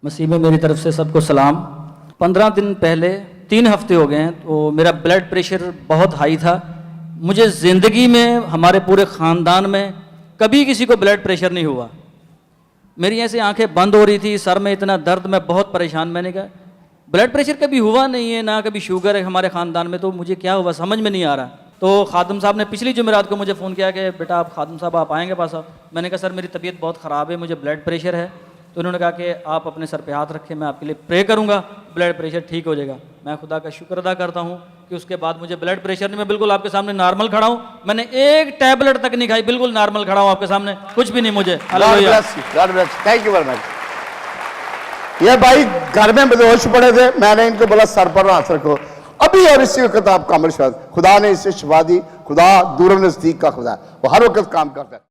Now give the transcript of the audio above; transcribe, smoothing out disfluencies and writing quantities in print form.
मसीह में मेरी तरफ से सबको सलाम। 15 दिन पहले 3 हफ्ते हो गए हैं तो मेरा ब्लड प्रेशर बहुत हाई था। मुझे ज़िंदगी में हमारे पूरे ख़ानदान में कभी किसी को ब्लड प्रेशर नहीं हुआ। मेरी ऐसे आंखें बंद हो रही थी, सर में इतना दर्द, मैं बहुत परेशान। मैंने कहा ब्लड प्रेशर कभी हुआ नहीं है, ना कभी शुगर है हमारे ख़ानदान में, तो मुझे क्या हुआ समझ में नहीं आ रहा। तो खादिम साहब ने पिछली जुमेरात को मुझे फ़ोन किया कि बेटा आप खादिम साहब आप आएंगे पास आप। मैंने कहा सर मेरी तबीयत बहुत ख़राब है, मुझे ब्लड प्रेशर है। तो उन्होंने कहा कि आप अपने सर पे हाथ रखें, मैं आपके लिए प्रे करूंगा, ब्लड प्रेशर ठीक हो जाएगा। मैं खुदा का शुक्र अदा करता हूं कि उसके बाद मुझे ब्लड प्रेशर नहीं, मैं बिल्कुल आपके सामने नॉर्मल खड़ा हूं। मैंने एक टैबलेट तक नहीं खाई, बिल्कुल नॉर्मल खड़ा हूं आपके सामने, कुछ भी नहीं मुझे। Thank you very much. ये भाई घर में बेहोश पड़े थे, मैंने इनको बोला सर पर हाथ रखो अभी, और इसी वक्त आप कामिल शायद खुदा ने इसे शिफा दी। खुदा दूर नजदीक का खुदा, वो हर वक्त काम करता है।